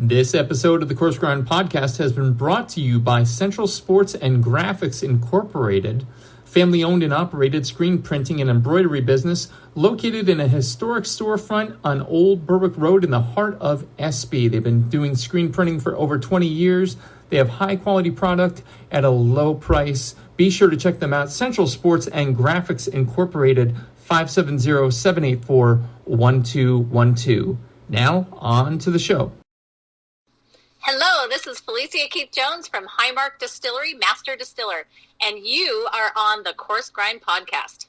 This episode of the Coarse podcast has been brought to you by Central Sports and Graphics Incorporated, family-owned and operated screen printing and embroidery business located in a historic storefront on Old Berwick Road in the heart of Espy. They've been doing screen printing for over 20 years. They have high-quality product at a low price. Be sure to check them out. Central Sports and Graphics Incorporated, 570-784-1212. Now, on to the show. Hello, this is Felicia Keith Jones from Highmark Distillery, Master Distiller, and you are on the Coarse Grind Podcast.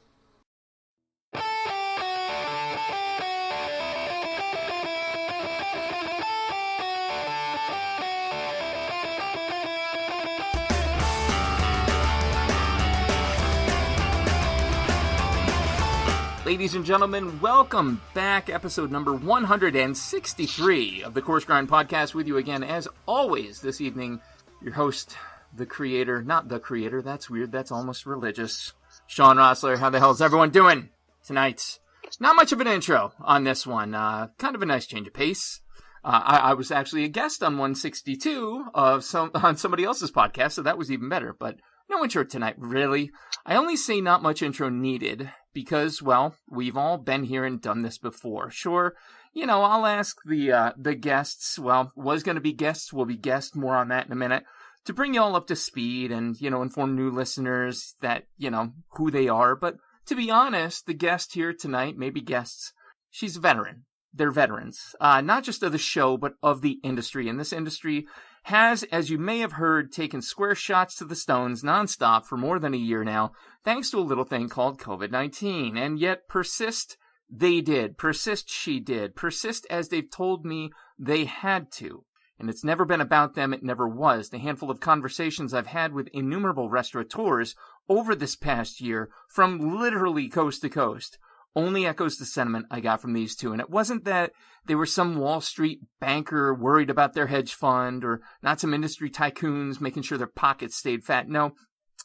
Ladies and gentlemen, welcome back. Episode number 163 of the Coarse Grind Podcast with you again, as always, this evening. Your host, the creator, not the creator, that's weird, that's almost religious, Shawn Rosler. How the hell is everyone doing tonight? Not much of an intro on this one. Kind of a nice change of pace. I was actually a guest on 162 on somebody else's podcast, so that was even better, but no intro tonight, really. I only say not much intro needed because, well, we've all been here and done this before. Sure, you know, I'll ask the guests, well, was going to be guests, will be guests, more on that in a minute, to bring you all up to speed and, you know, inform new listeners that, you know, who they are. But to be honest, the guest here tonight, maybe guests, she's a veteran. They're veterans, not just of the show, but of the industry. And this industry has, as you may have heard, taken square shots to the stones nonstop for more than a year now, thanks to a little thing called COVID-19. And yet persist they did, persist she did, persist as they've told me they had to. And it's never been about them, it never was. The handful of conversations I've had with innumerable restaurateurs over this past year, from literally coast to coast, only echoes the sentiment I got from these two. And it wasn't that they were some Wall Street banker worried about their hedge fund, or not some industry tycoons making sure their pockets stayed fat. No,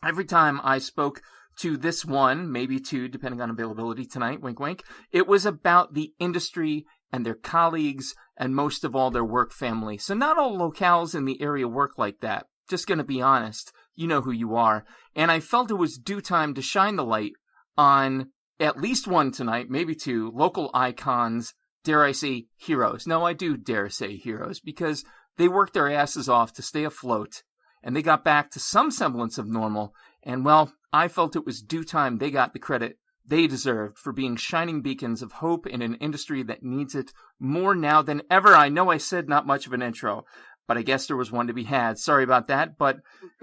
every time I spoke to this one, maybe two, depending on availability tonight, wink, wink, it was about the industry and their colleagues, and most of all, their work family. So not all locales in the area work like that. Just going to be honest. You know who you are. And I felt it was due time to shine the light on at least one tonight, maybe two, local icons, dare I say heroes. No, I do dare say heroes, because they worked their asses off to stay afloat, and they got back to some semblance of normal, and well, I felt it was due time they got the credit they deserved for being shining beacons of hope in an industry that needs it more now than ever. I know I said not much of an intro, but I guess there was one to be had. Sorry about that. But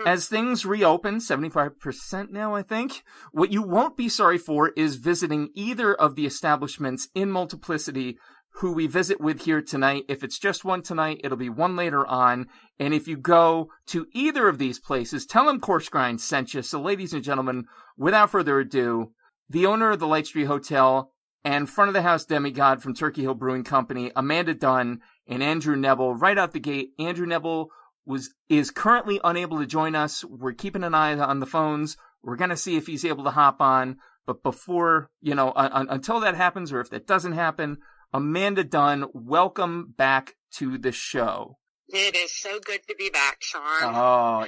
as things reopen, 75% now, I think, what you won't be sorry for is visiting either of the establishments in multiplicity who we visit with here tonight. If it's just one tonight, it'll be one later on. And if you go to either of these places, tell them Coarse Grind sent you. So ladies and gentlemen, without further ado, the owner of the Lightstreet Hotel and front of the house demigod from Turkey Hill Brewing Company, Amanda Dunne, and Andrew Nebel. Right out the gate, Andrew Nebel is currently unable to join us. We're keeping an eye on the phones. We're going to see if he's able to hop on. But before, you know, until that happens, or if that doesn't happen, Amanda Dunne, welcome back to the show. It is so good to be back, Shawn. Oh,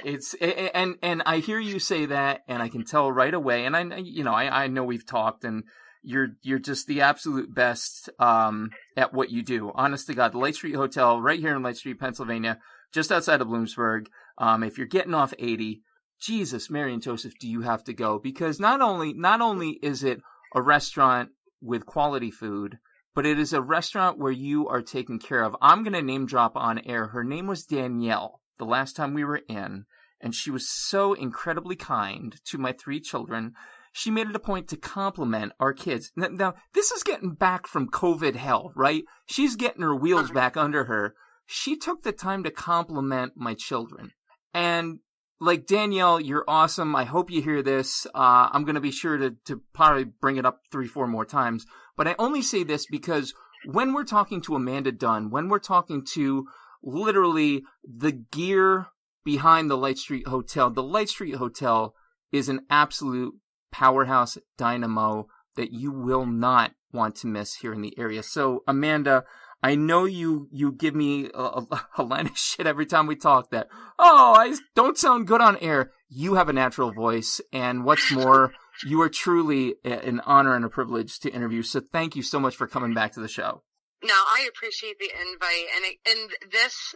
and I hear you say that, and I can tell right away. And I know we've talked, and you're just the absolute best at what you do. Honest to God, the Lightstreet Hotel right here in Lightstreet, Pennsylvania, just outside of Bloomsburg. If you're getting off 80, Jesus, Mary and Joseph, do you have to go? Because not only is it a restaurant with quality food, but it is a restaurant where you are taken care of. I'm going to name drop on air. Her name was Danielle the last time we were in, and she was so incredibly kind to my three children. She made it a point to compliment our kids. Now, this is getting back from COVID hell, right? She's getting her wheels back under her. She took the time to compliment my children. And, like, Danielle, you're awesome. I hope you hear this. I'm going to be sure to probably bring it up 3-4 more times. But I only say this because when we're talking to Amanda Dunne, when we're talking to literally the gear behind the Lightstreet Hotel is an absolute powerhouse dynamo that you will not want to miss here in the area. So, Amanda, I know you give me a line of shit every time we talk that, oh, I don't sound good on air. You have a natural voice, and what's more, you are truly an honor and a privilege to interview. So thank you so much for coming back to the show. No, I appreciate the invite, and this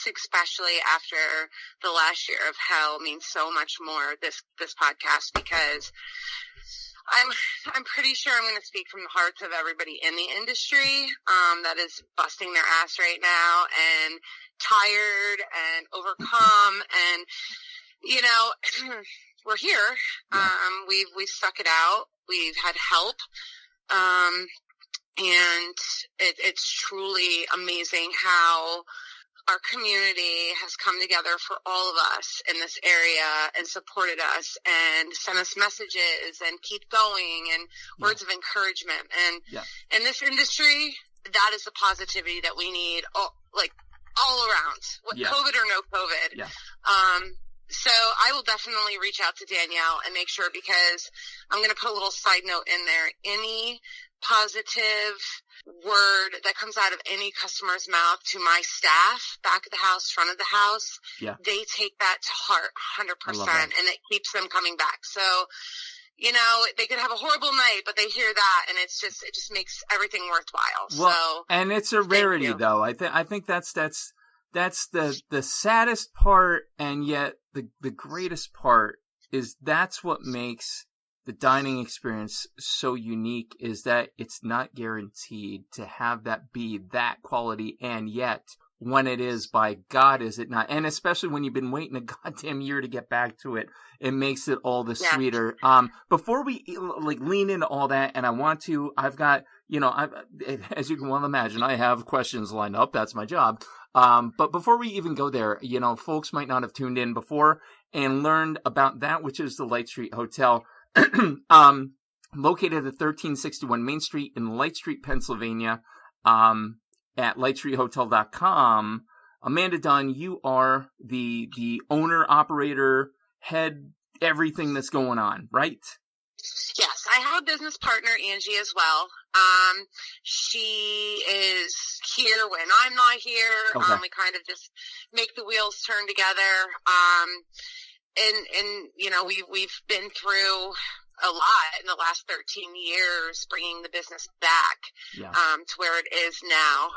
especially after the last year of hell means so much more. This podcast, because I'm pretty sure I'm going to speak from the hearts of everybody in the industry that is busting their ass right now and tired and overcome, and we're here. We've stuck it out. We've had help. And it's truly amazing how our community has come together for all of us in this area and supported us and sent us messages and keep going and words of encouragement. And in this industry, that is the positivity that we need all around, COVID or no COVID. Yeah. So I will definitely reach out to Danielle and make sure, because I'm going to put a little side note in there. Any positive word that comes out of any customer's mouth to my staff, back of the house, front of the house, they take that to heart 100%, and it keeps them coming back. So, they could have a horrible night, but they hear that, and it just makes everything worthwhile. Well, and it's a rarity, though. I think that's the saddest part, and yet the greatest part is that's what makes the dining experience so unique, is that it's not guaranteed to have that be that quality, and yet when it is, by God, is it not? And especially when you've been waiting a goddamn year to get back to it, it makes it all the sweeter. Before we lean into all that, and I've got, as you can well imagine, I have questions lined up. That's my job. But before we even go there, folks might not have tuned in before and learned about that, which is the Lightstreet Hotel, located at 1361 Main Street in Lightstreet, Pennsylvania, at lightstreethotel.com. Amanda Dunne, you are the owner, operator, head, everything that's going on, right? Yes, I have a business partner, Angie, as well. She is here when I'm not here. Okay. We kind of just make the wheels turn together. We've been through a lot in the last 13 years, bringing the business back to where it is now.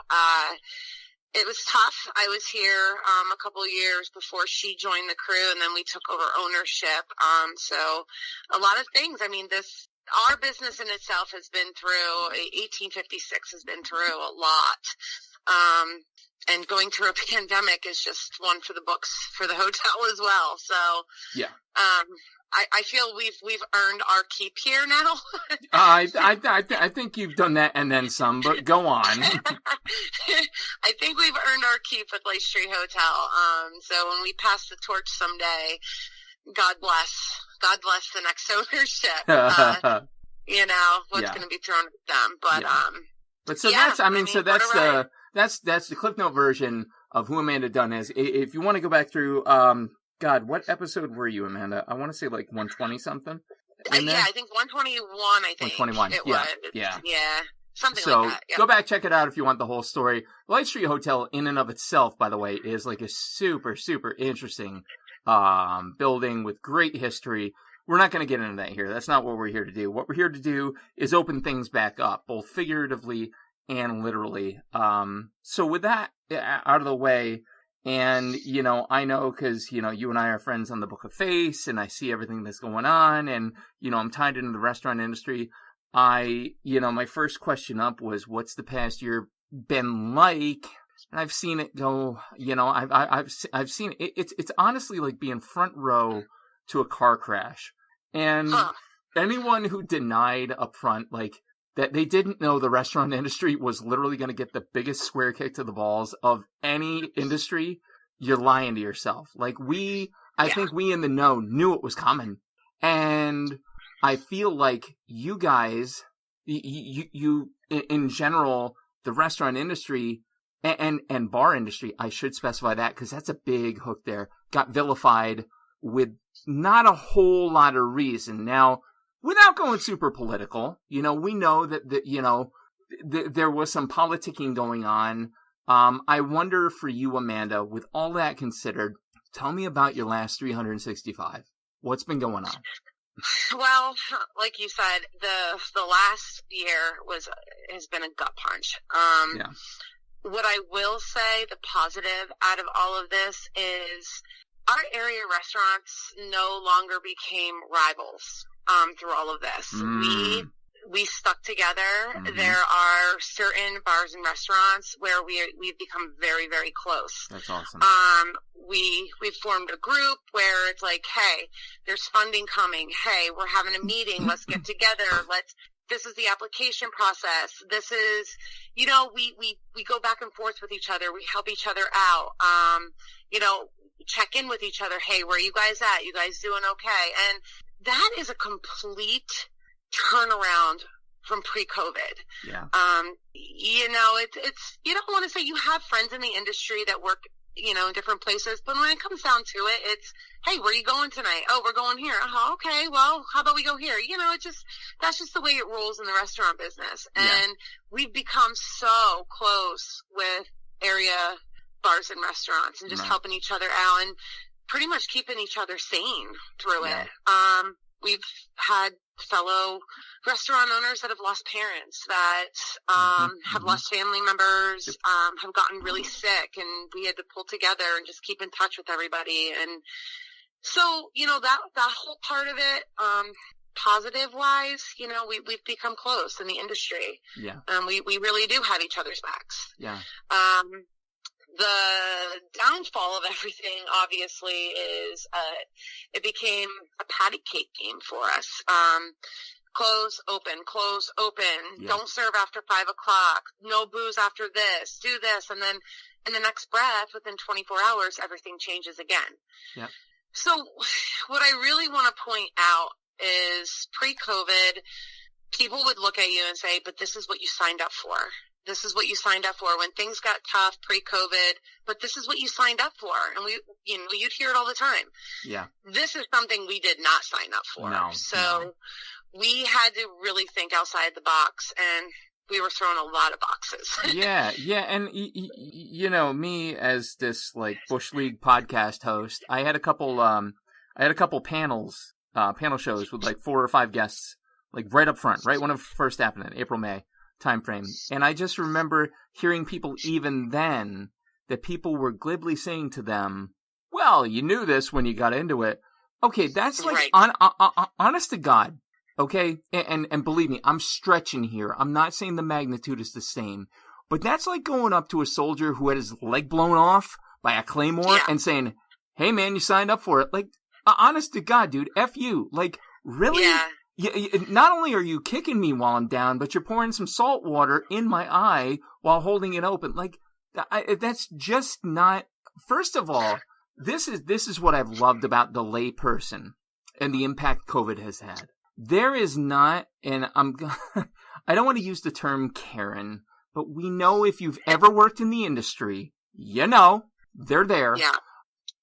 It was tough. I was here a couple of years before she joined the crew, and then we took over ownership. So a lot of things. I mean, our business in itself has been through, 1856 has been through a lot. And going through a pandemic is just one for the books for the hotel as well. So, I feel we've earned our keep here now. I think you've done that and then some, but go on. I think we've earned our keep with Lightstreet Hotel. So when we pass the torch someday, God bless the next ownership. What's going to be thrown at them. But so that's the Cliff Note version of who Amanda Dunne is. If you want to go back through, God, what episode were you, Amanda? I want to say 120 something. I think 121. I think 121. It was. Yeah. Something so like that. Yeah. Go back, check it out if you want the whole story. Lightstreet Hotel, in and of itself, by the way, is a super, super interesting building with great history. We're not going to get into that here. That's not what we're here to do. What we're here to do is open things back up, both figuratively and literally. So with that out of the way, and, I know because, you and I are friends on the Book of Face, and I see everything that's going on, and, I'm tied into the restaurant industry. My first question up was, what's the past year been like? And I've seen it go, I've seen it. It's honestly like being front row to a car crash. And anyone who denied up front, that they didn't know the restaurant industry was literally going to get the biggest square kick to the balls of any industry, you're lying to yourself. I think we in the know knew it was coming. And I feel like you guys, you in general, the restaurant industry and bar industry, I should specify that because that's a big hook there, got vilified with not a whole lot of reason. Now, without going super political, we know that there was some politicking going on. I wonder for you, Amanda, with all that considered, tell me about your last 365. What's been going on? Well, like you said, the last year has been a gut punch. Yeah. What I will say, the positive out of all of this is our area restaurants no longer became rivals through all of this. We stuck together. Mm-hmm. There are certain bars and restaurants where we've become very, very close. That's awesome. We've formed a group where it's like, hey, there's funding coming. Hey, we're having a meeting. Let's get together. This is the application process. This is, we go back and forth with each other. We help each other out. Check in with each other. Hey, where are you guys at? You guys doing okay? And that is a complete turnaround from pre-COVID. Yeah. It's, you don't want to say you have friends in the industry that work, in different places, but when it comes down to it, it's, hey, where are you going tonight? Oh, we're going here. Okay. Well, how about we go here? That's just the way it rolls in the restaurant business. And we've become so close with area bars and restaurants and just helping each other out and pretty much keeping each other sane through it. We've had fellow restaurant owners that have lost parents, that have lost family members, have gotten really sick, and we had to pull together and just keep in touch with everybody. And so, that whole part of it, positive wise, we've become close in the industry. Yeah. We really do have each other's backs. Yeah. The downfall of everything, obviously, is it became a patty cake game for us. Close, open, Yeah. don't serve after 5 o'clock, no booze after this, do this, and then in the next breath, within 24 hours, everything changes again. Yeah. So what I really want to point out is pre-COVID, people would look at you and say, but this is what you signed up for. This is what you signed up for when things got tough pre-COVID, but this is what you signed up for. And you'd hear it all the time. Yeah. This is something we did not sign up for. No. We had to really think outside the box, and we were thrown a lot of boxes. Yeah. And me as this Bush League podcast host, I had a couple panel shows with 4 or 5 guests, right up front, right when it first happened in April, May time frame. And I just remember hearing people even then that people were glibly saying to them, well, you knew this when you got into it. Okay, that's right. Honest to God. Okay. And believe me, I'm stretching here. I'm not saying the magnitude is the same, but that's like going up to a soldier who had his leg blown off by a claymore and saying, hey man, you signed up for it. Honest to God, dude, F you. Really? Yeah. Not only are you kicking me while I'm down, but you're pouring some salt water in my eye while holding it open. That's just not. First of all, this is what I've loved about the lay person and the impact COVID has had. There is not, and I don't want to use the term Karen, but we know if you've ever worked in the industry, they're there. Yeah.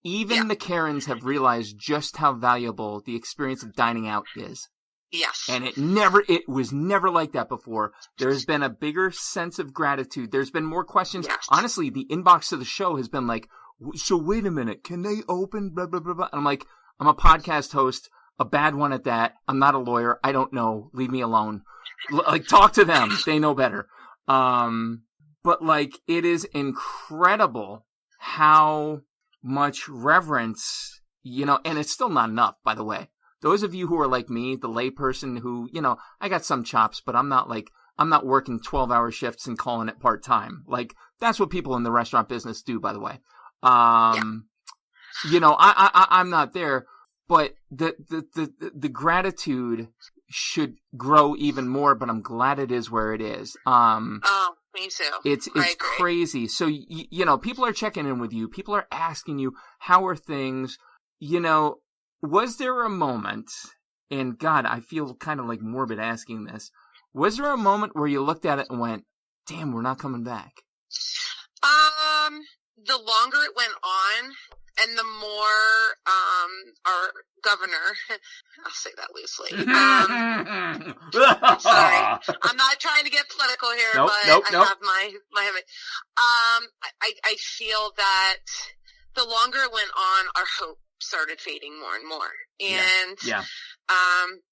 Even the Karens have realized just how valuable the experience of dining out is. Yes. And it was never like that before. There's been a bigger sense of gratitude. There's been more questions. Yes. Honestly, the inbox of the show has been so wait a minute, can they open blah, blah, blah, blah. And I'm a podcast host, a bad one at that. I'm not a lawyer. I don't know. Leave me alone. Talk to them. They know better. But it is incredible how much reverence, and it's still not enough, by the way. Those of you who are like me, the layperson who, I got some chops, but I'm not working 12-hour shifts and calling it part-time. That's what people in the restaurant business do, by the way. I'm not there, but the gratitude should grow even more, but I'm glad it is where it is. Me too. It's crazy. So, people are checking in with you. People are asking you, how are things? Was there a moment, and God, I feel kind of morbid asking this, was there a moment where you looked at it and went, damn, we're not coming back? The longer it went on, And the more our governor, I'll say that loosely. Sorry, I'm not trying to get political here, Nope, but nope. have my I feel that the longer it went on, our hope started fading more and more. And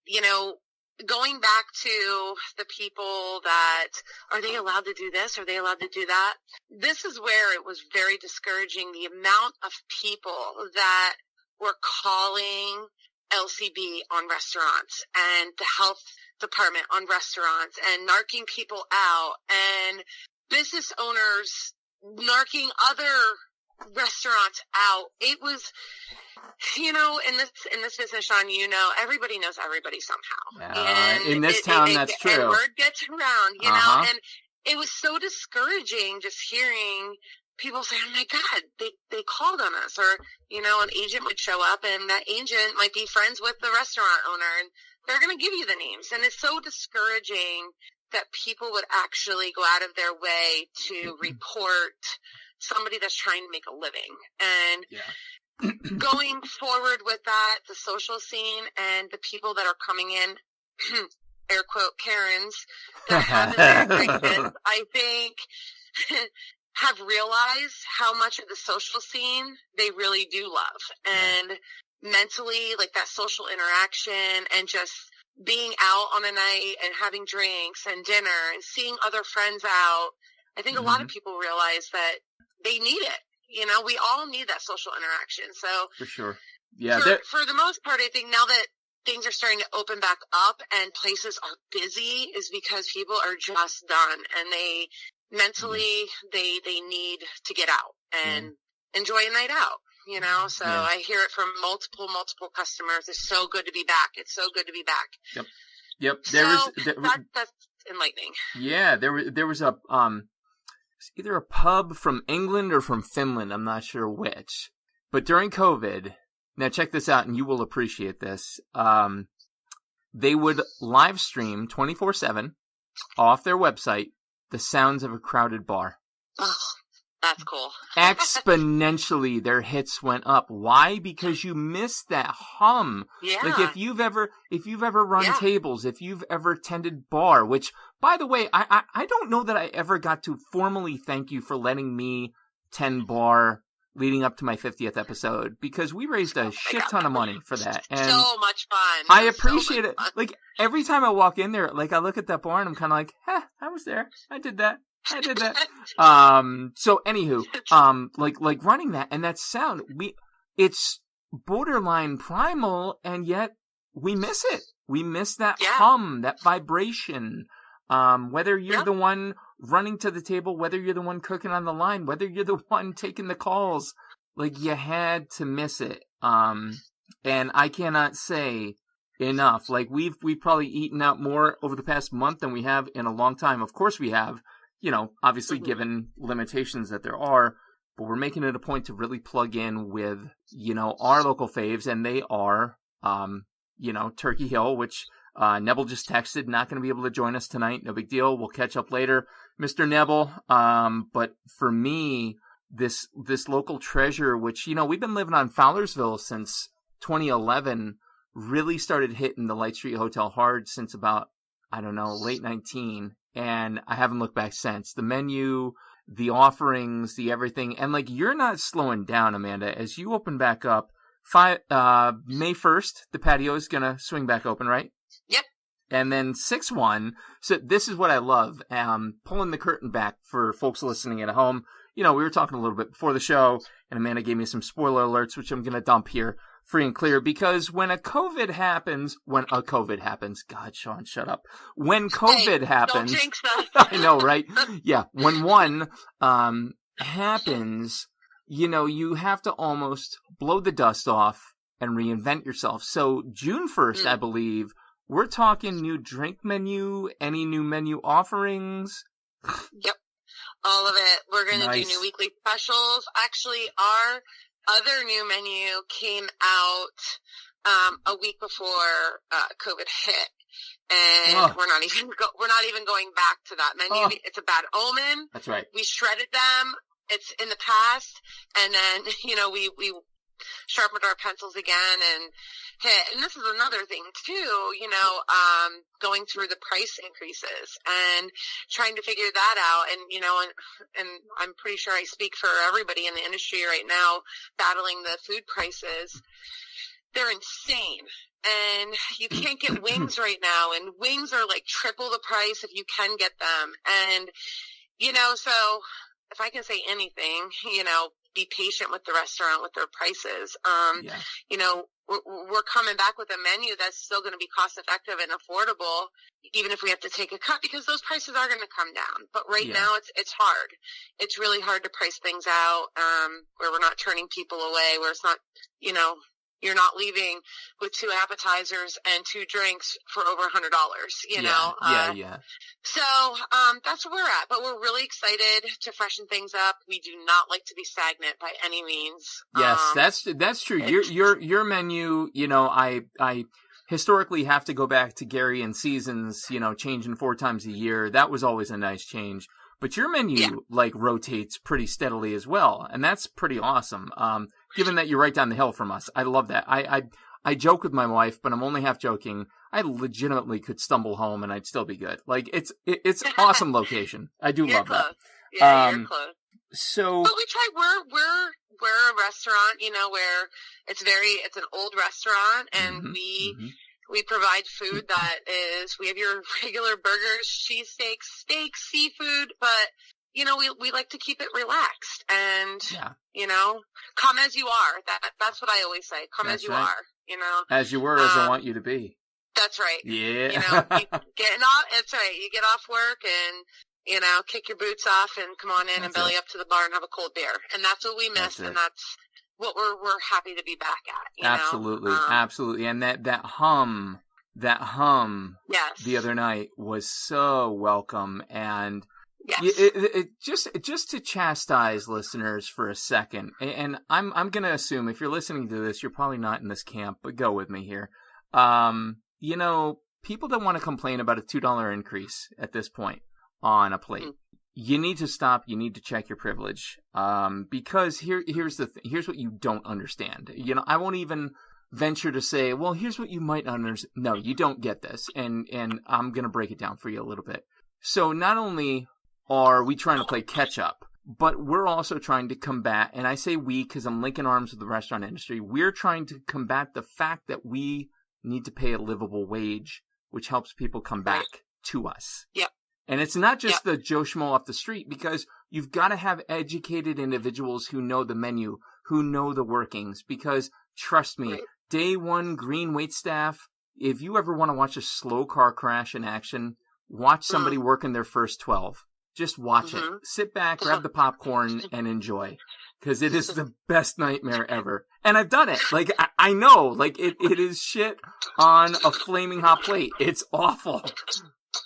you know, going back to the people that, are they allowed to do this? Are they allowed to do that? This is where it was very discouraging, the amount of people that were calling LCB on restaurants and the health department on restaurants and narking people out, and business owners narking other restaurants out. It was, you know, in this business, Shawn, you know, everybody knows everybody somehow. And in this town, that's true. And word gets around, you know, and it was so discouraging just hearing people say, oh my God, they called on us. Or, you know, an agent would show up and that agent might be friends with the restaurant owner and they're going to give you the names. And it's so discouraging that people would actually go out of their way to report somebody that's trying to make a living. And going forward with that, the social scene and the people that are coming in, air quote, Karens, that have been I think, have realized how much of the social scene they really do love. And mentally, like that social interaction and just being out on a night and having drinks and dinner and seeing other friends out, I think a lot of people realize that they need it. You know, we all need that social interaction. So for sure. Yeah. For the most part, I think now that things are starting to open back up and places are busy is because people are just done and they mentally, they need to get out and enjoy a night out, you know? So I hear it from multiple customers. It's so good to be back. It's so good to be back. Yep. That's enlightening. Yeah. There was a, either a pub from England or from Finland, I'm not sure which. But during COVID, now check this out and you will appreciate this. They would live stream 24/7 off their website the sounds of a crowded bar. Oh, that's cool. Exponentially, their hits went up. Why? Because you missed that hum. Yeah. Like if you've ever run tables, if you've ever tended bar, which, by the way, I don't know that I ever got to formally thank you for letting me tend bar leading up to my 50th episode, because we raised a shit ton of money for that. And so much fun. I appreciate it. Like every time I walk in there, like I look at that bar and I'm kind of like, I was there. I did that. So anywho, like running that and that sound, it's borderline primal, and yet we miss it. We miss that hum, that vibration. Whether you're the one running to the table, whether you're the one cooking on the line, whether you're the one taking the calls, like you had to miss it. And I cannot say enough. Like we've probably eaten out more over the past month than we have in a long time. Of course we have, you know, obviously given limitations that there are, but we're making it a point to really plug in with, you know, our local faves, and they are, you know, Turkey Hill, which Neville just texted, not going to be able to join us tonight. No big deal. We'll catch up later, Mr. Neville. But for me, this local treasure, which, you know, we've been living on Fowlersville since 2011, really started hitting the Lightstreet Hotel hard since about, I don't know, late 19. And I haven't looked back since. The menu, the offerings, the everything. And like, you're not slowing down, Amanda, as you open back up. May 1st, the patio is going to swing back open, right? Yep. And then 6/1. So this is what I love. Pulling the curtain back for folks listening at home. You know, we were talking a little bit before the show, and Amanda gave me some spoiler alerts, which I'm going to dump here free and clear, because when COVID happens, God, Shawn, shut up. When COVID happens, don't jinx us. I know, right? Yeah. When one happens, you know, you have to almost blow the dust off and reinvent yourself. So June 1st, I believe, we're talking new drink menu, any new menu offerings. Yep. All of it. We're going to do new weekly specials. Actually, our other new menu came out a week before COVID hit, and we're not even going back to that menu. It's a bad omen. That's right. We shredded them. It's in the past, and then, you know, we sharpened our pencils again and hit. And this is another thing too, going through the price increases and trying to figure that out. And I'm pretty sure I speak for everybody in the industry right now battling the food prices. They're insane. And you can't get wings right now, and wings are like triple the price if you can get them. And, so if I can say anything, be patient with the restaurant with their prices. We're coming back with a menu that's still going to be cost effective and affordable, even if we have to take a cut, because those prices are going to come down. But right now it's hard. It's really hard to price things out, where we're not turning people away, where it's not, you're not leaving with 2 appetizers and 2 drinks for over $100, So, that's where we're at, but we're really excited to freshen things up. We do not like to be stagnant by any means. Yes, that's true. Your menu, I historically have to go back to Gary and Seasons, changing 4 times a year. That was always a nice change. But your menu rotates pretty steadily as well, and that's pretty awesome. Given that you're right down the hill from us, I love that. I joke with my wife, but I'm only half joking. I legitimately could stumble home and I'd still be good. Like it's awesome location. I do love close. that. Yeah, you're close. So, but we try. We're a restaurant, where it's an old restaurant, and we provide food that is, we have your regular burgers, cheesesteaks, steaks, seafood, but, we like to keep it relaxed and, come as you are. That's what I always say. Come as you are, As you were, as I want you to be. That's right. Yeah. Getting off, that's right. You get off work and, kick your boots off and come on in and belly up to the bar and have a cold beer. And that's what we miss. And that's what we're happy to be back at. Absolutely. Absolutely. And that hum the other night was so welcome. And just to chastise listeners for a second. And I'm going to assume if you're listening to this, you're probably not in this camp, but go with me here. People that want to complain about a $2 increase at this point on a plate, you need to stop. You need to check your privilege. Because here's what you don't understand. I won't even venture to say, well, here's what you might understand. No, you don't get this. And I'm going to break it down for you a little bit. So not only are we trying to play catch up, but we're also trying to combat, and I say we because I'm linking arms with the restaurant industry. We're trying to combat the fact that we need to pay a livable wage, which helps people come back to us. Yep. And it's not just the Joe Schmo off the street, because you've got to have educated individuals who know the menu, who know the workings, because trust me, day one green waitstaff, if you ever want to watch a slow car crash in action, watch somebody working their first 12. Just watch it. Sit back, grab the popcorn, and enjoy. Because it is the best nightmare ever. And I've done it. Like, I know. Like, it is shit on a flaming hot plate. It's awful.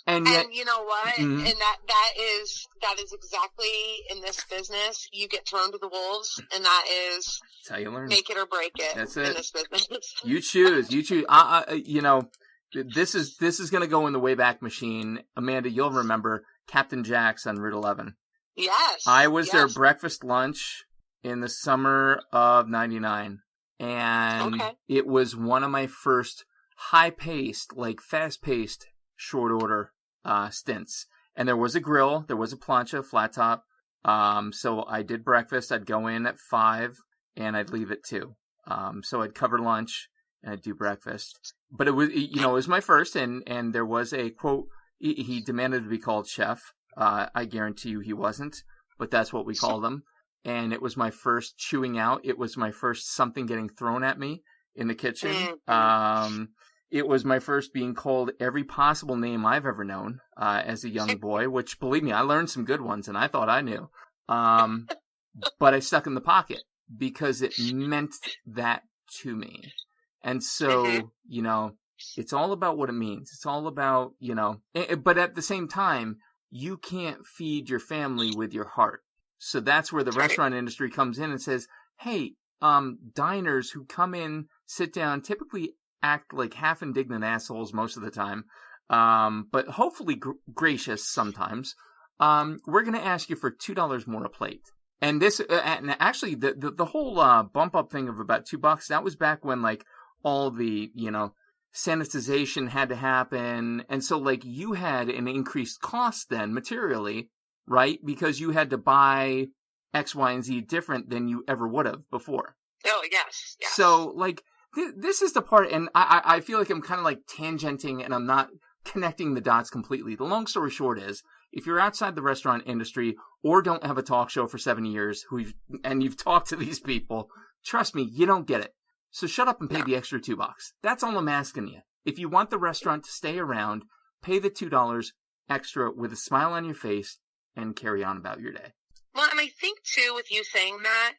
And yet, you know what? And that is exactly in this business. You get thrown to the wolves, and that's how you learn. Make it or break it. That's it. In this business. You choose. This is going to go in the Wayback Machine. Amanda, you'll remember Captain Jack's on Route 11. Yes. I was their breakfast lunch in the summer of '99, and it was one of my first high-paced, fast-paced short order stints. And there was a grill, there was a plancha, flat top. So I did breakfast. I'd go in at 5 and I'd leave at 2. So I'd cover lunch and I'd do breakfast. But it was, it was my first, and there was a quote. He demanded to be called chef. I guarantee you he wasn't, but that's what we called him. And it was my first chewing out. It was my first something getting thrown at me in the kitchen. It was my first being called every possible name I've ever known as a young boy, which, believe me, I learned some good ones, and I thought I knew. But I stuck in the pocket because it meant that to me. And so, it's all about what it means. It's all about, but at the same time, you can't feed your family with your heart. So that's where the restaurant industry comes in and says, hey, diners who come in, sit down, typically act like half indignant assholes most of the time, but hopefully gracious sometimes. We're going to ask you for $2 more a plate. And this, and actually, the whole bump up thing of about $2, that was back when like all the sanitization had to happen, and so like you had an increased cost then materially, right? Because you had to buy X, Y, and Z different than you ever would have before. Oh yes. So like this is the part, and I feel like I'm kind of like tangenting, and I'm not connecting the dots completely. The long story short is, if you're outside the restaurant industry or don't have a talk show for 7 years, and you've talked to these people, trust me, you don't get it. So shut up and pay the extra $2. That's all I'm asking you. If you want the restaurant to stay around, pay the $2 extra with a smile on your face and carry on about your day. Well, and I think too, with you saying that,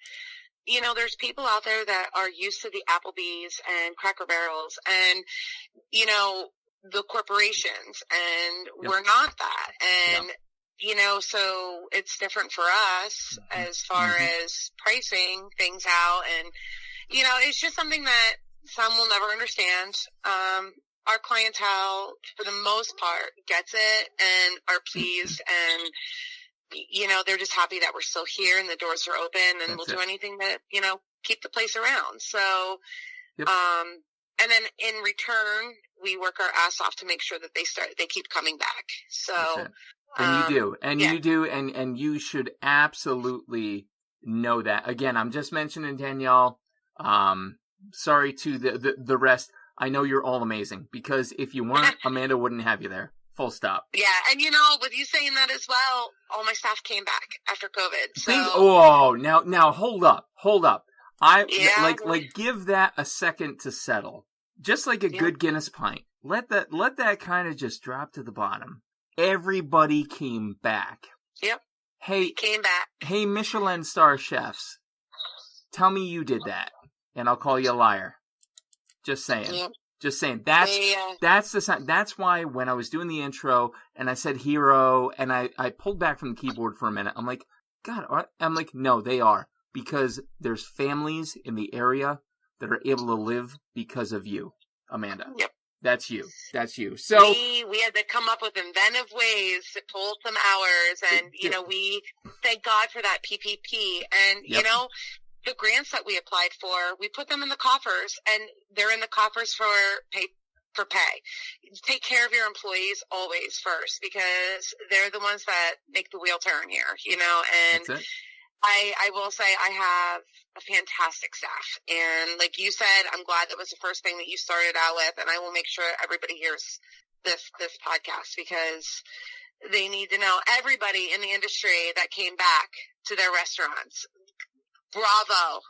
there's people out there that are used to the Applebee's and Cracker Barrels and, the corporations, and we're not that. And, so it's different for us as far as pricing things out. And, it's just something that some will never understand. Our clientele, for the most part, gets it and are pleased, and, they're just happy that we're still here and the doors are open, and we'll do anything to, keep the place around. So, and then in return, we work our ass off to make sure that they keep coming back. So, and you do, and you should absolutely know that. Again, I'm just mentioning Danielle. Sorry to the rest. I know you're all amazing, because if you weren't, Amanda wouldn't have you there. Full stop. Yeah, and with you saying that as well, all my staff came back after COVID. So now hold up. Give that a second to settle. Just like a good Guinness pint. Let that kind of just drop to the bottom. Everybody came back. Yep. Hey, came back. Hey, Michelin star chefs, tell me you did that, and I'll call you a liar. Just saying. Yep. Just saying. That's the sign. That's why when I was doing the intro and I said hero, and I pulled back from the keyboard for a minute, I'm like, God, no, they are, because there's families in the area that are able to live because of you, Amanda. Yep. That's you. So we had to come up with inventive ways to pull some hours, and we thank God for that PPP, and the grants that we applied for, we put them in the coffers, and they're in the coffers for pay. Take care of your employees always first, because they're the ones that make the wheel turn here, and that's it. I will say I have a fantastic staff, and like you said, I'm glad that was the first thing that you started out with, and I will make sure everybody hears this podcast, because they need to know, everybody in the industry that came back to their restaurants, bravo,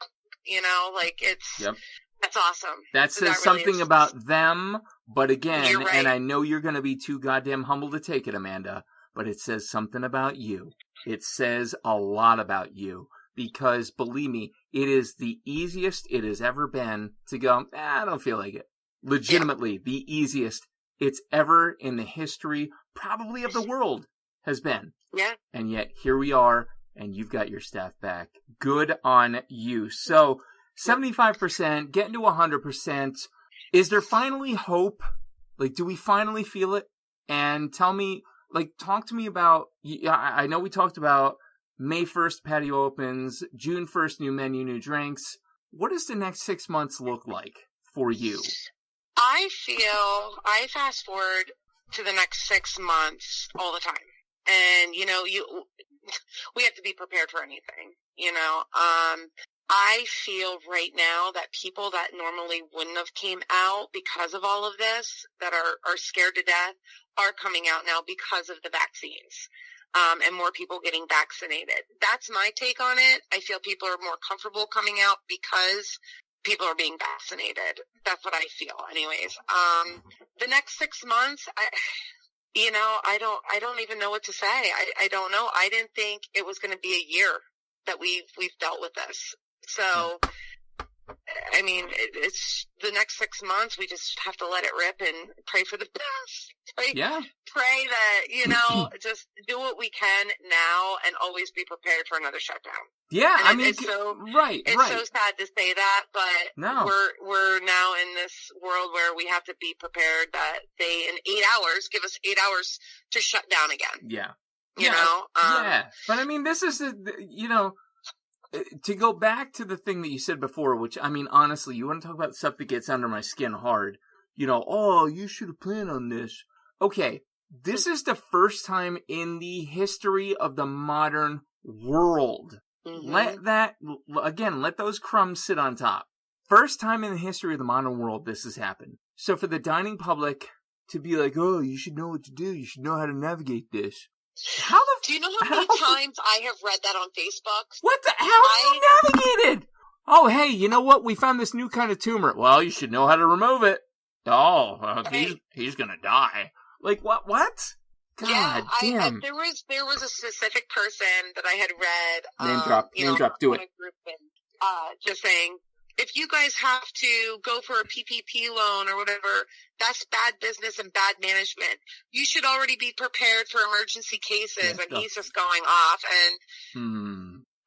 that's awesome. That says really something about them, but again, you're right. And I know you're going to be too goddamn humble to take it, Amanda, but it says something about you. It says a lot about you, because believe me, it is the easiest it has ever been to go, I don't feel like it. Legitimately, the easiest it's ever in the history, probably of the world, has been. Yeah. And yet, here we are, and you've got your staff back. Good on you. So, 75%, getting to 100%. Is there finally hope? Like, do we finally feel it? And tell me, talk to me about, I know we talked about May 1st patio opens, June 1st new menu, new drinks. What does the next 6 months look like for you? I fast forward to the next 6 months all the time. And, we have to be prepared for anything, I feel right now that people that normally wouldn't have came out because of all of this, that are scared to death, are coming out now because of the vaccines, and more people getting vaccinated. That's my take on it. I feel people are more comfortable coming out because people are being vaccinated. That's what I feel anyways. The next 6 months, I don't even know what to say. I don't know. I didn't think it was going to be a year that we've dealt with this. So, I mean, it's the next 6 months. We just have to let it rip and pray for the best. Pray that, just do what we can now and always be prepared for another shutdown. Yeah, and it's so sad to say that, but we're now in this world where we have to be prepared that they, in 8 hours, give us 8 hours to shut down again. Yeah. You know? Yeah. But I mean, this is, to go back to the thing that you said before, which, I mean, honestly, you want to talk about stuff that gets under my skin hard. You know, oh, you should have planned on this. Okay, this is the first time in the history of the modern world. Let those crumbs sit on top. First time in the history of the modern world this has happened. So for the dining public to be like, oh, you should know what to do. You should know how to navigate this. Do you know how many times I have read that on Facebook? What the hell have you navigated? Oh, hey, you know what? We found this new kind of tumor. Well, you should know how to remove it. Oh, he's gonna die. Like, what? God damn. There was a specific person that I had read. Name drop, do it. Group and, just saying, if you guys have to go for a PPP loan or whatever, that's bad business and bad management. You should already be prepared for emergency cases. And he's just going off. And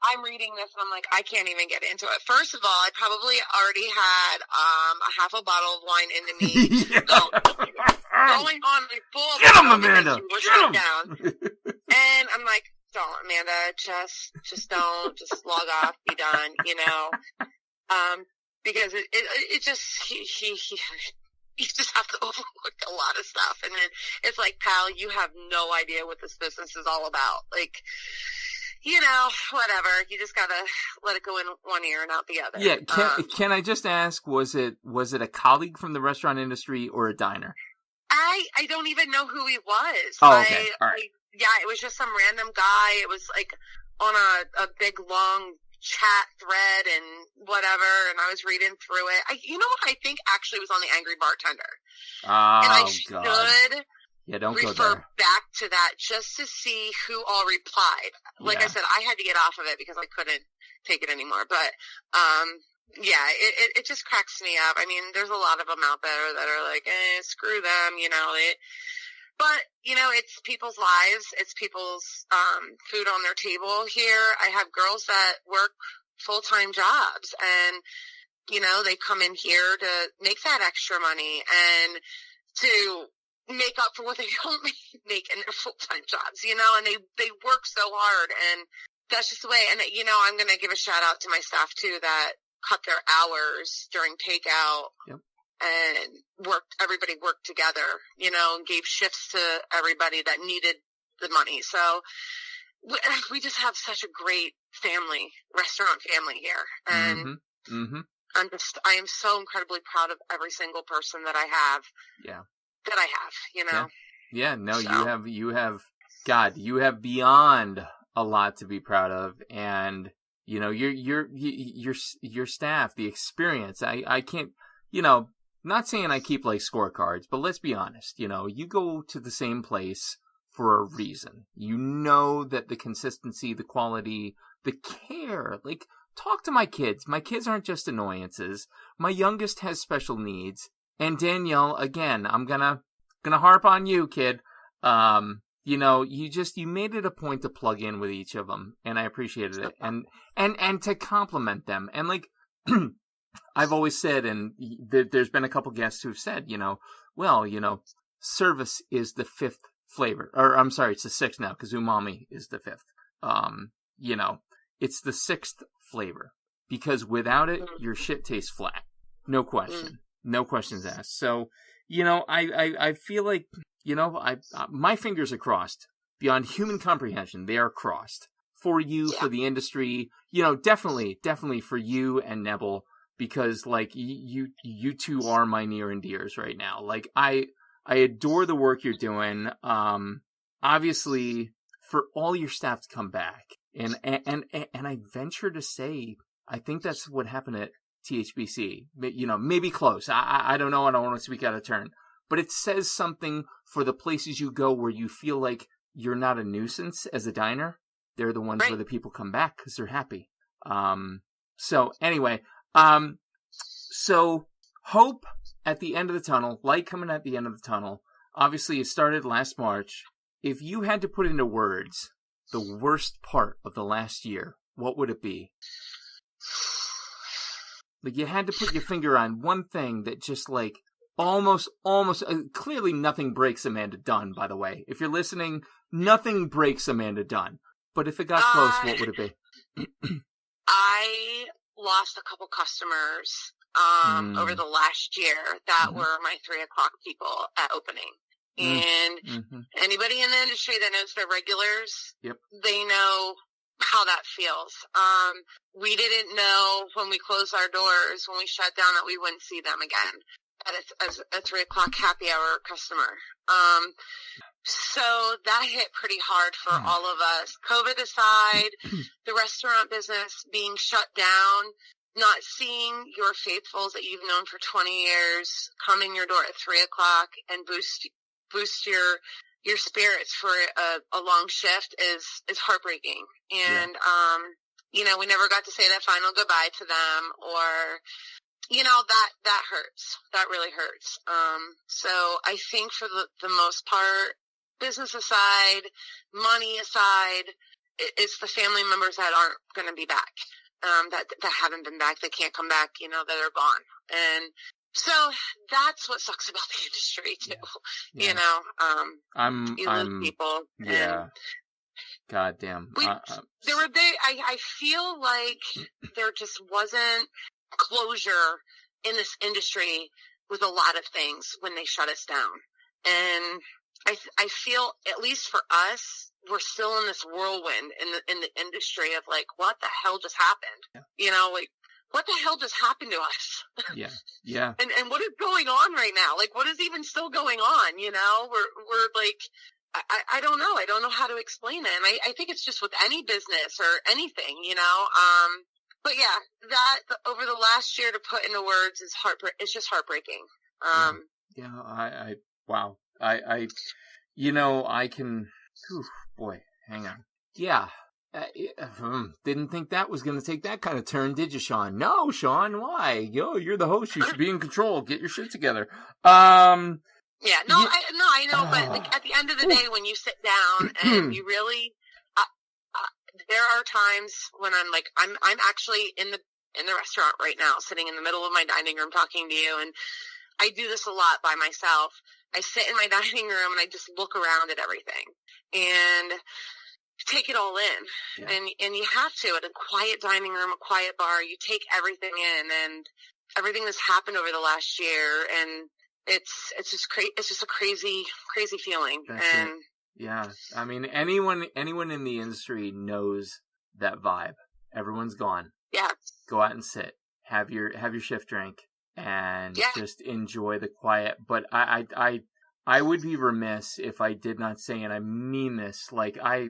I'm reading this and I'm like, I can't even get into it. First of all, I probably already had a half a bottle of wine into me. Going on like full. Get him, Amanda. Get him down. And I'm like, don't, Amanda. Just don't. Just log off. Be done. You know. Because it just you just have to overlook a lot of stuff, and then it's like, pal, you have no idea what this business is all about. Like, you know, whatever. You just gotta let it go in one ear and out the other. Yeah. Can I just ask? Was it a colleague from the restaurant industry or a diner? I don't even know who he was. Oh, okay. All right. It was just some random guy. It was like on a big long chat thread and whatever, and I was reading through it. You know what I think actually was on the Angry Bartender. Oh, and I God. Yeah, don't go there. Refer back to that just to see who all replied. Like I said, I had to get off of it because I couldn't take it anymore. But, it just cracks me up. I mean, there's a lot of them out there that are like, screw them, you know. But, you know, it's people's lives. It's people's food on their table here. I have girls that work full-time jobs, and, you know, they come in here to make that extra money and to make up for what they don't make in their full-time jobs, you know, and they work so hard, and that's just the way. And, you know, I'm going to give a shout-out to my staff, too, that cut their hours during takeout. Yep. And everybody worked together, you know, and gave shifts to everybody that needed the money. So we just have such a great restaurant family here. And I am so incredibly proud of every single person that I have. Yeah. That I have, you know? Yeah, no, so. you have beyond a lot to be proud of. And, you know, your staff, the experience, I can't, you know, not saying I keep like scorecards, but let's be honest, you know, you go to the same place for a reason. You know that the consistency, the quality, the care, like, talk to my kids. My kids aren't just annoyances. My youngest has special needs. And Danielle, again, I'm gonna harp on you, kid. You know, you made it a point to plug in with each of them, and I appreciated it. And to compliment them. And like, I've always said, and there's been a couple guests who've said, you know, well, you know, service is the fifth flavor. Or, I'm sorry, it's the sixth now, because umami is the fifth. You know, it's the sixth flavor. Because without it, your shit tastes flat. No question. No questions asked. So, you know, I feel like, you know, my fingers are crossed. Beyond human comprehension, they are crossed. For you, for the industry, you know, definitely for you and Neville. Because, like, you two are my near and dears right now. Like, I adore the work you're doing. Obviously, for all your staff to come back. And I venture to say, I think that's what happened at THBC. You know, maybe close. I don't know. I don't want to speak out of turn. But it says something for the places you go where you feel like you're not a nuisance as a diner. They're the ones where the people come back because they're happy. So, anyway... So hope at the end of the tunnel, light coming at the end of the tunnel. Obviously, it started last March. If you had to put into words the worst part of the last year, what would it be? Like, you had to put your finger on one thing that just, like, almost, clearly nothing breaks Amanda Dunne, by the way. If you're listening, nothing breaks Amanda Dunne. But if it got close, what would it be? I lost a couple customers over the last year that were my 3 o'clock people at opening. And anybody in the industry that knows their regulars, they know how that feels. We didn't know when we closed our doors, when we shut down, that we wouldn't see them again as a 3 o'clock happy hour customer. So that hit pretty hard for all of us. COVID aside, the restaurant business being shut down, not seeing your faithfuls that you've known for 20 years come in your door at 3 o'clock and boost your spirits for a long shift is heartbreaking. And, we never got to say that final goodbye to them, or, that hurts. That really hurts. So I think for the most part, business aside, money aside, it's the family members that aren't going to be back, that haven't been back, that can't come back, that are gone. And so that's what sucks about the industry too. You lose people. Yeah. God damn. I feel like there just wasn't closure in this industry with a lot of things when they shut us down. And I feel, at least for us, we're still in this whirlwind in the industry of like, what the hell just happened? What the hell just happened to us? Yeah. And what is going on right now? Like, what is even still going on? We're like, I don't know. I don't know how to explain it. And I think it's just with any business or anything, but yeah, that over the last year to put into words is it's just heartbreaking. Wow. I can, boy, hang on. Yeah. Didn't think that was going to take that kind of turn, did you, Shawn? No, Shawn, why? You're the host. You should be in control. Get your shit together. Yeah, I know, but like at the end of the day, when you sit down and you really, there are times when I'm actually in the restaurant right now, sitting in the middle of my dining room talking to you, and I do this a lot by myself. I sit in my dining room and I just look around at everything and take it all in. And you have to, at a quiet dining room, a quiet bar, you take everything in, and everything that's happened over the last year, and it's just a crazy feeling. Yeah. I mean, anyone in the industry knows that vibe. Everyone's gone. Yeah. Go out and sit. Have your shift drink and just enjoy the quiet. But I would be remiss if I did not say, and I mean this, like I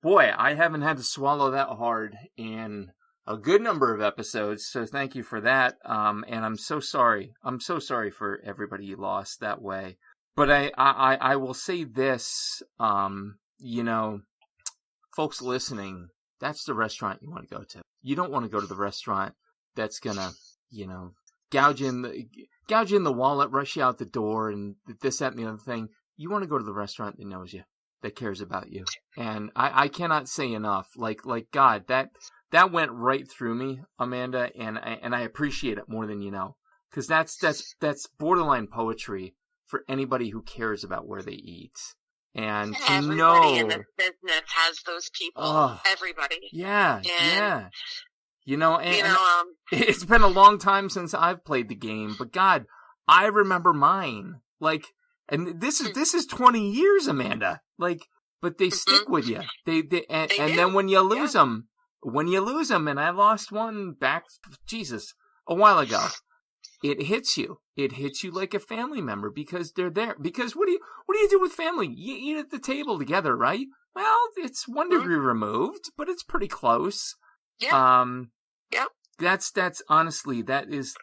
haven't had to swallow that hard in a good number of episodes, so thank you for that. And I'm so sorry. I'm so sorry for everybody you lost that way. But I will say this, folks listening, that's the restaurant you want to go to. You don't want to go to the restaurant that's gonna, gouge in the wallet, rush you out the door, and this, that, and the other thing. You want to go to the restaurant that knows you, that cares about you. And I cannot say enough. Like God, that went right through me, Amanda, and I appreciate it more than you know, because that's borderline poetry for anybody who cares about where they eat. And to everybody in this business has those people. Everybody. Yeah. It's been a long time since I've played the game, but God, I remember mine. Like, and this is 20 years, Amanda. Like, but they stick with you. They then when you lose them, and I lost one back, a while ago, it hits you. It hits you like a family member, because they're there. Because what do you do with family? You eat at the table together, right? Well, it's 1 degree removed, but it's pretty close. Yeah. Yep. That's honestly, that is,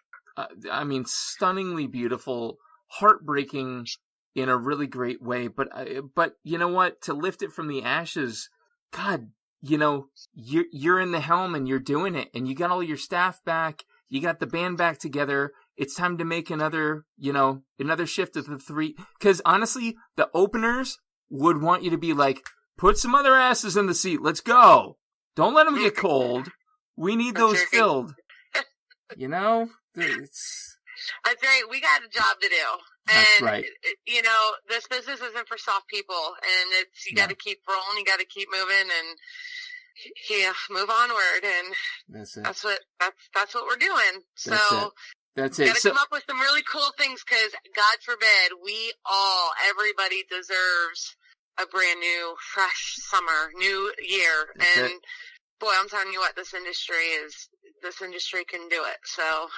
stunningly beautiful, heartbreaking in a really great way. But you know what? To lift it from the ashes, God, you're in the helm and you're doing it, and you got all your staff back. You got the band back together. It's time to make another shift of the 3. Because honestly, the openers would want you to be like, put some other asses in the seat. Let's go. Don't let them get cold. We need those filled. That's right. We got a job to do. That's right. This business isn't for soft people, and you got to keep rolling. You got to keep moving, and Yeah, move onward, and That's it. That's what we're doing. So That's it. Gotta come up with some really cool things, because God forbid, everybody deserves a brand new, fresh summer, new year. And boy, I'm telling you what, this industry can do it. So.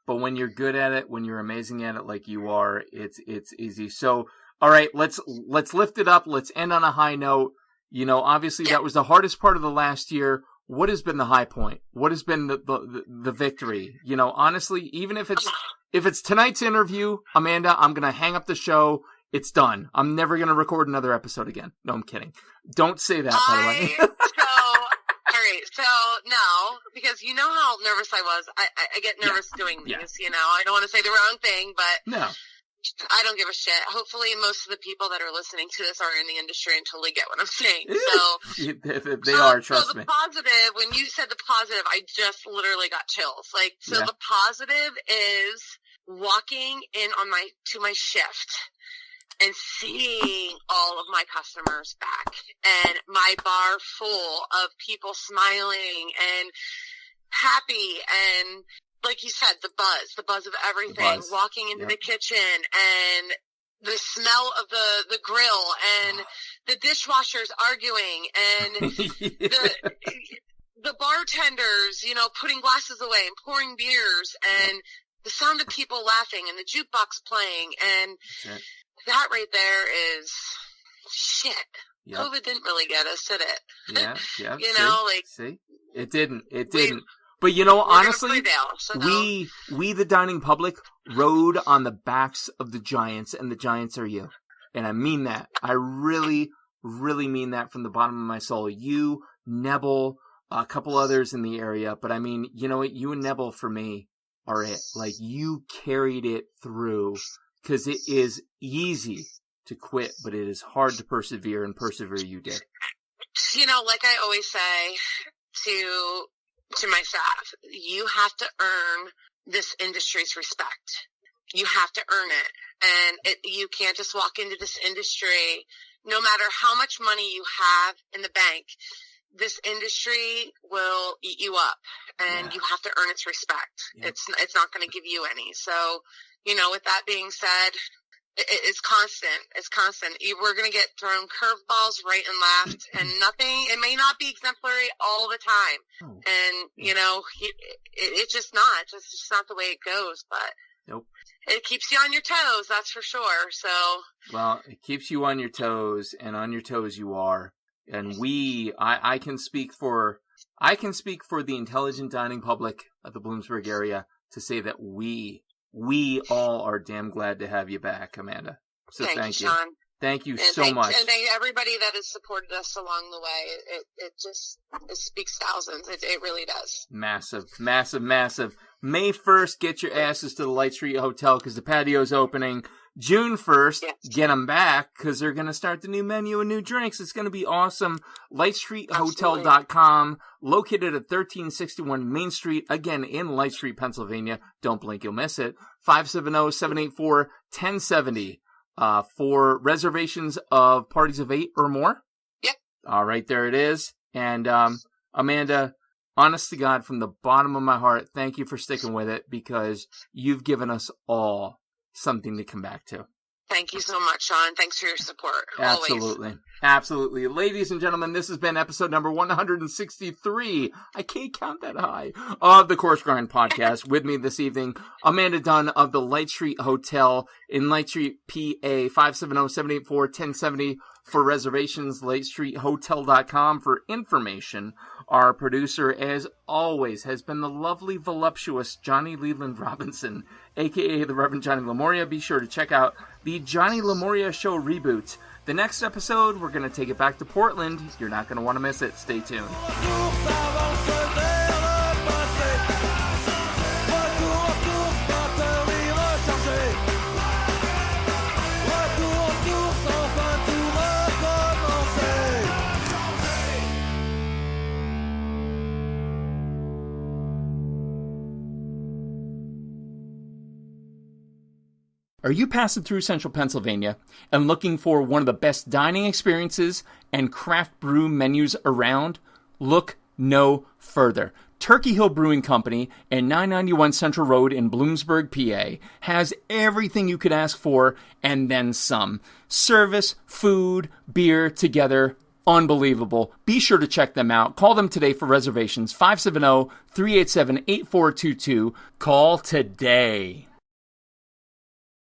But when you're good at it, when you're amazing at it like you are, it's easy. So, all right, let's lift it up. Let's end on a high note. You know, obviously that was the hardest part of the last year. What has been the high point? What has been the victory? You know, honestly, even if it's tonight's interview, Amanda, I'm going to hang up the show. It's done. I'm never going to record another episode again. No, I'm kidding. Don't say that, by the way. All right, so no, because you know how nervous I was. I get nervous doing these, you know. I don't want to say the wrong thing, but no. I don't give a shit. Hopefully most of the people that are listening to this are in the industry and totally get what I'm saying. So they are, trust me. So the positive, when you said the positive, I just literally got chills. Like, so the positive is walking in to my shift and seeing all of my customers back, and my bar full of people smiling and happy, and like you said, the buzz of everything, walking into the kitchen, and the smell of the grill, and the dishwashers arguing, and the bartenders, you know, putting glasses away and pouring beers, and the sound of people laughing, and the jukebox playing, and that right there is shit. Yep. COVID didn't really get us, did it? Yeah. You know, it didn't. But, you know, honestly, so we, the dining public, rode on the backs of the giants, and the giants are you. And I mean that. I really, really mean that from the bottom of my soul. You, Nebel, a couple others in the area. But, I mean, you know what? You and Nebel, for me, are it. Like, you carried it through, because it is easy to quit, but it is hard to persevere, and persevere you did. You know, like I always say to my staff, you have to earn this industry's respect. You have to earn it. And you can't just walk into this industry, no matter how much money you have in the bank, this industry will eat you up, and you have to earn its respect. Yeah. It's not going to give you any. So, you know, with that being said, it's constant. It's constant. We're going to get thrown curveballs right and left, and nothing. It may not be exemplary all the time, and you know, it's just not. It's just not the way it goes. But it keeps you on your toes. That's for sure. So, well, it keeps you on your toes, and on your toes you are. And I can speak for the intelligent dining public of the Bloomsburg area to say that we all are damn glad to have you back, Amanda. So thank you. Shawn. Thank you so much. And thank everybody that has supported us along the way. It speaks thousands. It really does. Massive, massive, massive. May 1st, get your asses to the Lightstreet Hotel, because the patio's opening. June 1st, get them back, because they're going to start the new menu and new drinks. It's going to be awesome. Lightstreethotel.com, located at 1361 Main Street, again in Lightstreet, Pennsylvania. Don't blink, you'll miss it. 570-784-1070 for reservations of parties of 8 or more. Yep. All right, there it is. And Amanda, honest to God, from the bottom of my heart, thank you for sticking with it, because you've given us all something to come back to. Thank you so much, Shawn. Thanks for your support. Absolutely. Always. Absolutely. Ladies and gentlemen, this has been episode number 163. I can't count that high. Of the Coarse Grind podcast. With me this evening, Amanda Dunne of the Lightstreet Hotel in Lightstreet, PA, 570-784-1070 for reservations, lightstreethotel.com for information. Our producer, as always, has been the lovely, voluptuous Johnny Leland Robinson, a.k.a. the Reverend Johnny Lamoria. Be sure to check out the Johnny Lamoria Show reboot. The next episode, we're going to take it back to Portland. You're not going to want to miss it. Stay tuned. Are you passing through Central Pennsylvania and looking for one of the best dining experiences and craft brew menus around? look no further. Turkey Hill Brewing Company and 991 Central Road in Bloomsburg, PA has everything you could ask for and then some. Service, food, beer together. Unbelievable. Be sure to check them out. Call them today for reservations. 570-387-8422. Call today.